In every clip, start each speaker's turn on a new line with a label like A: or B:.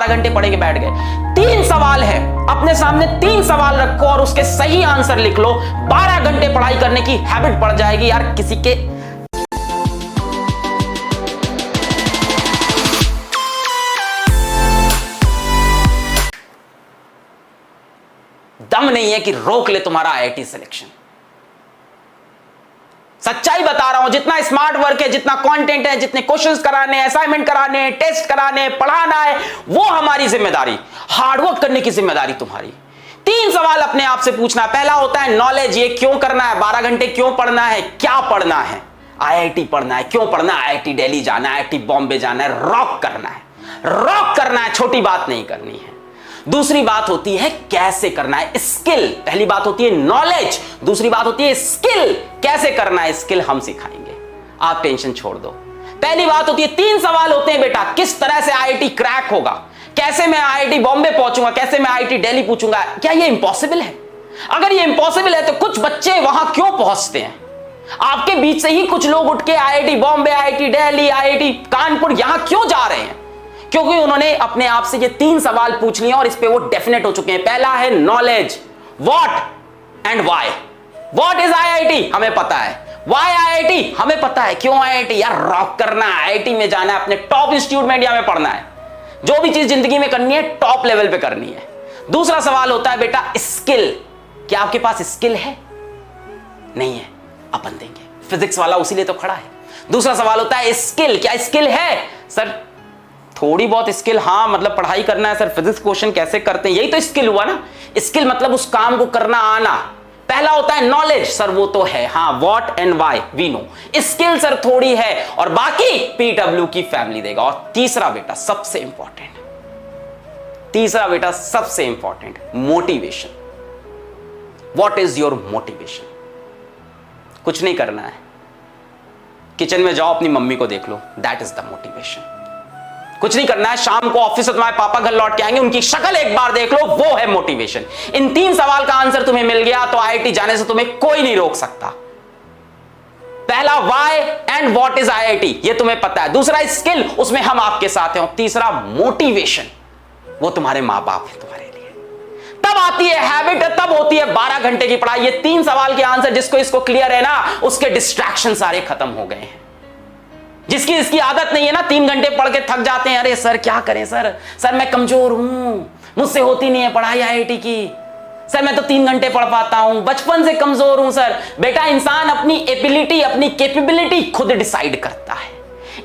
A: घंटे पढ़ के बैठ गए। 3 सवाल है, अपने सामने 3 सवाल रखो और उसके सही आंसर लिख लो। 12 घंटे पढ़ाई करने की हैबिट पड़ जाएगी यार। किसी के दम नहीं है कि रोक ले तुम्हारा आईआईटी सिलेक्शन। सच्चाई बता रहा हूं, जितना स्मार्ट वर्क है, जितना कंटेंट है, जितने क्वेश्चंस कराने हैं, असाइनमेंट कराने हैं, टेस्ट कराने हैं, पढ़ाना है, वो हमारी जिम्मेदारी। हार्डवर्क करने की जिम्मेदारी तुम्हारी। 3 सवाल अपने आप से पूछना। पहला होता है नॉलेज, ये क्यों करना है, 12 घंटे क्यों पढ़ना है, क्या पढ़ना है, आईआईटी पढ़ना है, क्यों पढ़ना है, आईआईटी दिल्ली जाना है, आईआईटी बॉम्बे जाना है, रॉक करना है, रॉक करना है, छोटी बात नहीं करनी है। दूसरी बात होती है कैसे करना है, स्किल। पहली बात होती है नॉलेज, दूसरी बात होती है स्किल। कैसे करना है, स्किल हम सिखाएंगे, आप टेंशन छोड़ दो। पहली बात होती है 3 सवाल होते हैं बेटा, किस तरह से आईआईटी क्रैक होगा, कैसे मैं आईआईटी बॉम्बे पहुंचूंगा, कैसे मैं आईआईटी दिल्ली पूछूंगा। क्या ये इंपॉसिबल है? अगर ये इंपॉसिबल है तो कुछ बच्चे वहां क्यों पहुंचते हैं? आपके बीच से ही कुछ लोग उठ के IIT Bombay, IIT Delhi, IIT Kanpur यहां क्यों जा रहे हैं? क्योंकि उन्होंने अपने आप से ये 3 सवाल पूछ लिए और इस पे वो डेफिनेट हो चुके हैं। पहला है knowledge, what and why. What is IIT, हमें पता है। व्हाई आईआईटी, हमें पता है। क्यों आईआईटी? यार रॉक करना है, आईआईटी में जाना है, अपने टॉप इंस्टीट्यूट में इंडिया में पढ़ना है। जो भी चीज जिंदगी में करनी है टॉप लेवल पे करनी है। दूसरा सवाल होता है बेटा स्किल। क्या आपके पास स्किल है? नहीं है, अपन देंगे। फिजिक्स वाला उसी लिए तो खड़ा है। दूसरा सवाल होता है स्किल। क्या स्किल है? सर थोड़ी बहुत स्किल, हाँ मतलब पढ़ाई करना है। सर फिजिक्स क्वेश्चन कैसे करते हैं, यही तो स्किल हुआ ना। स्किल मतलब उस काम को करना आना। पहला होता है नॉलेज, सर वो तो है, हाँ what and why we know. Skill sir थोड़ी है और बाकी पीडब्ल्यू की फैमिली देगा। और तीसरा बेटा सबसे important, motivation. What is your motivation? कुछ नहीं करना है, किचन में जाओ अपनी मम्मी को देख लो, दैट इज द मोटिवेशन। कुछ नहीं करना है, शाम को ऑफिस से तुम्हारे पापा घर लौट के आएंगे, उनकी शक्ल एक बार देख लो, वो है मोटिवेशन। इन 3 सवाल का आंसर तुम्हें मिल गया तो आईआईटी जाने से तुम्हें कोई नहीं रोक सकता। पहला why and what is IIT, ये तुम्हें पता है। दूसरा स्किल, उसमें हम आपके साथ हैं। और तीसरा मोटिवेशन, वो तुम्हारे मां बाप है तुम्हारे लिए। तब आती है हैबिट, तब होती है 12 घंटे की पढ़ाई। ये 3 सवाल के आंसर जिसको इसको क्लियर है ना, उसके डिस्ट्रैक्शन सारे खत्म हो गए हैं। जिसकी इसकी आदत नहीं है ना, 3 घंटे पढ़ के थक जाते हैं, अरे सर क्या करें सर मैं कमजोर हूं, मुझसे होती नहीं है पढ़ाई आईआईटी की, सर मैं तो 3 घंटे पढ़ पाता हूं, बचपन से कमजोर हूं। सर बेटा इंसान अपनी एबिलिटी, अपनी कैपेबिलिटी खुद डिसाइड करता है।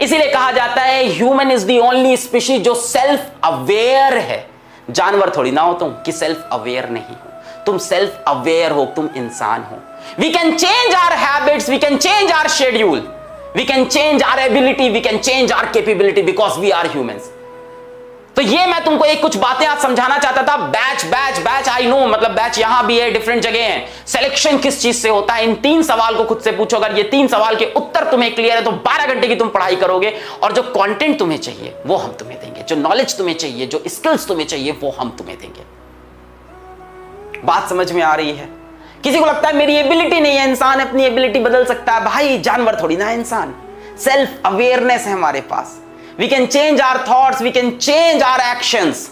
A: इसीलिए कहा जाता है human is the only species जो सेल्फ अवेयर है। जानवर थोड़ी ना हो तुम कि सेल्फ अवेयर नहीं हो, तुम सेल्फ अवेयर हो, तुम इंसान हो। We can change our habits, we can change our schedule, we can change our ability, we can change our capability because we are humans। तो ये मैं तुमको एक कुछ बातें आज समझाना चाहता था। बैच आई नो, मतलब बैच यहां भी है, डिफरेंट जगह है। सिलेक्शन किस चीज से होता है, इन 3 सवाल को खुद से पूछो। अगर ये 3 सवाल के उत्तर तुम्हें क्लियर है तो 12 घंटे की तुम पढ़ाई करोगे और जो कंटेंट तुम्हें चाहिए वो हम तुम्हें देंगे, जो नॉलेज तुम्हें चाहिए, जो स्किल्स तुम्हें चाहिए वो हम तुम्हें देंगे। बात समझ में आ रही है? किसी को लगता है मेरी एबिलिटी नहीं है, इंसान अपनी एबिलिटी बदल सकता है। भाई जानवर थोड़ी ना है इंसान, सेल्फ अवेयरनेस है हमारे पास। We can change our thoughts, we can change our actions.